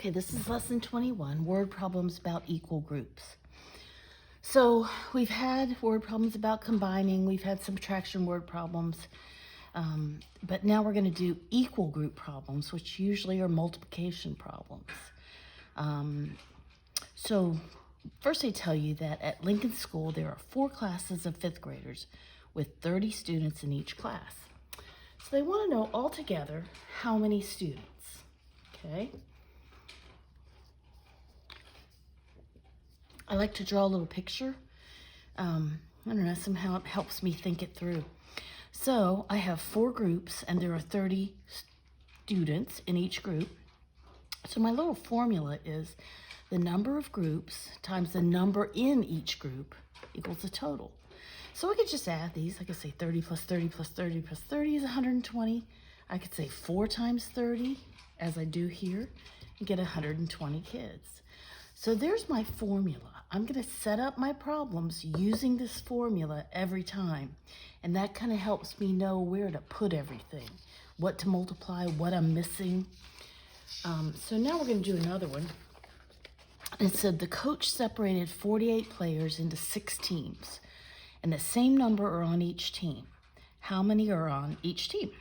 Okay, this is lesson 21, word problems about equal groups. So we've had word problems about combining, we've had subtraction word problems, but now we're going to do equal group problems, which usually are multiplication problems. So first I tell you that at Lincoln School there are 4 classes of 5th graders with 30 students in each class. So they want to know altogether how many students, okay? I like to draw a little picture. I don't know, somehow it helps me think it through. So I have 4 groups and there are 30 students in each group. So my little formula is the number of groups times the number in each group equals the total. So I could just add these. I could say 30 plus 30 plus 30 plus 30 is 120. I could say 4 times 30, as I do here, and get 120 kids. So there's my formula. I'm going to set up my problems using this formula every time. And that kind of helps me know where to put everything, what to multiply, what I'm missing. So now we're going to do another one. It said the coach separated 48 players into 6 teams, and the same number are on each team. How many are on each team?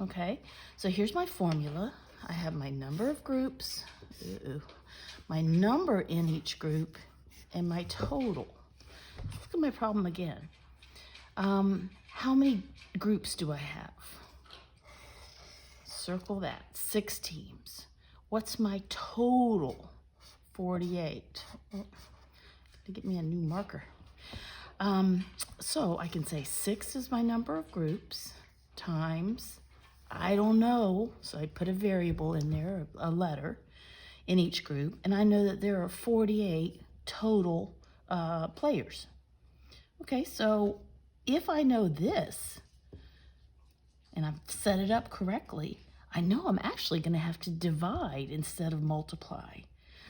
Okay, so here's my formula. I have my number of groups, my number in each group, and my total. Let's look at my problem again. How many groups do I have? Circle that, 6 teams. What's my total? 48. To get me a new marker. So I can say 6 is my number of groups times, I don't know, so I put a variable in there, a letter in each group, and I know that there are 48 total players. Okay, so if I know this, and I've set it up correctly, I know I'm actually going to have to divide instead of multiply.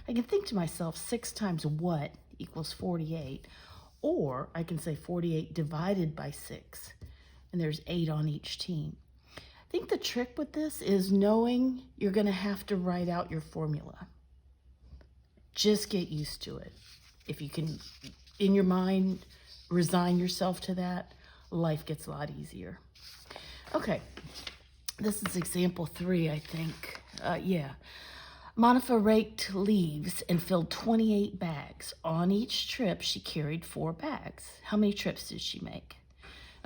I can think to myself, 6 times what equals 48, or I can say 48 divided by 6, and there's 8 on each team. I think the trick with this is knowing you're going to have to write out your formula. Just get used to it. If you can, in your mind, resign yourself to that, life gets a lot easier. Okay, this is example 3, I think. Monica raked leaves and filled 28 bags. On each trip, she carried 4 bags. How many trips did she make?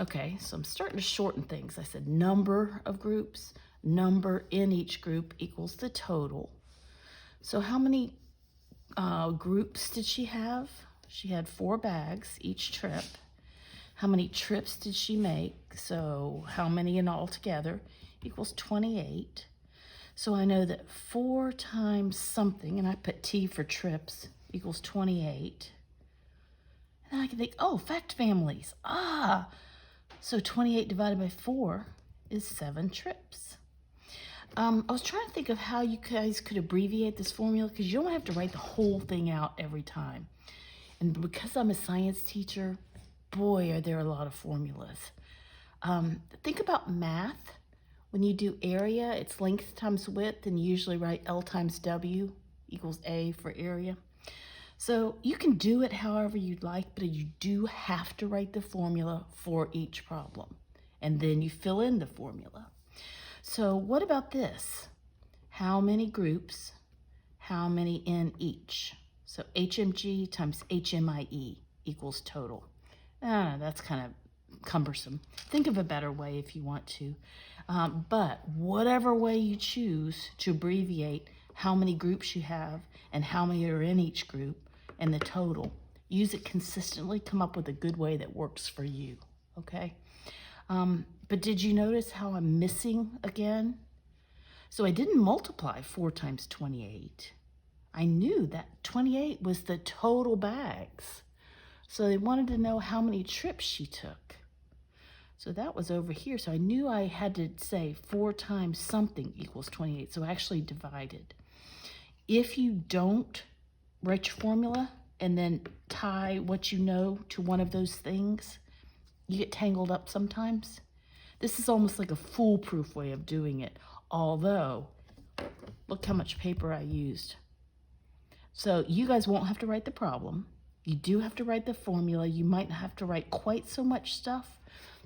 Okay, so I'm starting to shorten things. I said number of groups, number in each group equals the total. So how many groups did she have? She had 4 bags each trip. How many trips did she make? So how many in all together equals 28. So I know that 4 times something, and I put T for trips, equals 28. And then I can think, oh, fact families. So 28 divided by 4 is 7 trips. I was trying to think of how you guys could abbreviate this formula, because you don't have to write the whole thing out every time. And because I'm a science teacher, boy, are there a lot of formulas. Think about math. When you do area, it's length times width, and you usually write L times W equals A for area. So you can do it however you'd like, but you do have to write the formula for each problem. And then you fill in the formula. So what about this? How many groups, how many in each? So HMG times HMIE equals total. That's kind of cumbersome. Think of a better way if you want to. But whatever way you choose to abbreviate how many groups you have and how many are in each group and the total, use it consistently, come up with a good way that works for you, okay? But did you notice how I'm missing again? So I didn't multiply 4 times 28. I knew that 28 was the total bags. So they wanted to know how many trips she took. So that was over here. So I knew I had to say 4 times something equals 28. So I actually divided. If you don't write your formula and then tie what you know to one of those things, you get tangled up sometimes. This is almost like a foolproof way of doing it. Although Look how much paper I used. So you guys won't have to write the problem. You do have to write the formula. You might not have to write quite so much stuff.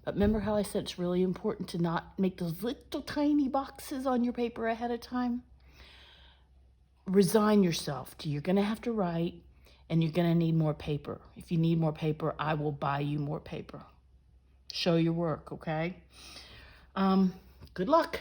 But remember how I said it's really important to not make those little tiny boxes on your paper ahead of time? Resign yourself to you're going to have to write, and you're going to need more paper. If you need more paper, I will buy you more paper. Show your work, okay? Good luck.